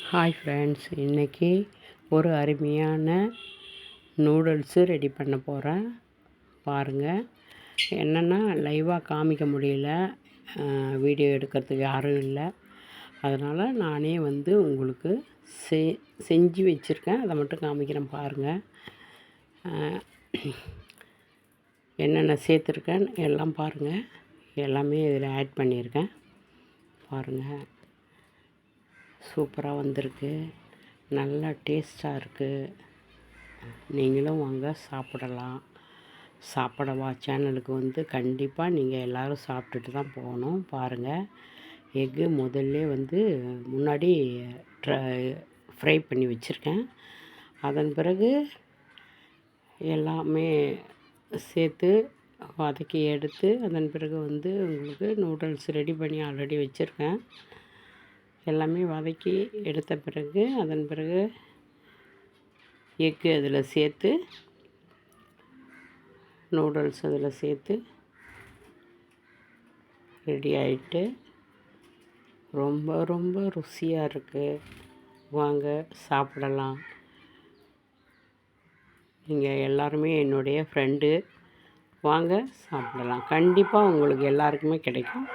Hi friends, இன்றைக்கி ஒரு அருமையான நூடுல்ஸு ரெடி பண்ண போகிறேன். பாருங்கள். என்னென்னா லைவாக காமிக்க முடியல, வீடியோ எடுக்கிறதுக்கு யாரும் இல்லை. அதனால் நானே உங்களுக்கு செஞ்சு வச்சுருக்கேன். அதை மட்டும் காமிக்கிறேன் பாருங்கள். என்னென்ன சேர்த்துருக்கேன் எல்லாம் பாருங்கள். எல்லாமே இதில் ஆட் பண்ணியிருக்கேன் பாருங்கள். சூப்பராக வந்திருக்கு, நல்லா டேஸ்ட்டாக இருக்குது. நீங்களும் வாங்க சாப்பிடலாம். சாப்பிடவா சேனலுக்கு கண்டிப்பாக நீங்கள் எல்லோரும் சாப்பிட்டுட்டு தான் போகணும். பாருங்கள், எக்கு முதல்ல முன்னாடி ஃப்ரை பண்ணி வச்சுருக்கேன். அதன் பிறகு எல்லாமே சேர்த்து வதக்கி எடுத்து அதன் பிறகு உங்களுக்கு நூடுல்ஸ் ரெடி பண்ணி ஆல்ரெடி வச்சுருக்கேன். எல்லாமே வதக்கி எடுத்த பிறகு அதன் பிறகு எக்கு அதில் சேர்த்து நூடுல்ஸ் அதில் சேர்த்து ரெடி ஆகிட்டு ரொம்ப ரொம்ப ருசியாக இருக்குது. வாங்க சாப்பிடலாம். நீங்கள் எல்லாருமே என்னுடைய ஃப்ரெண்டு, வாங்க சாப்பிடலாம். கண்டிப்பாக உங்களுக்கு எல்லாருக்குமே கிடைக்கும்.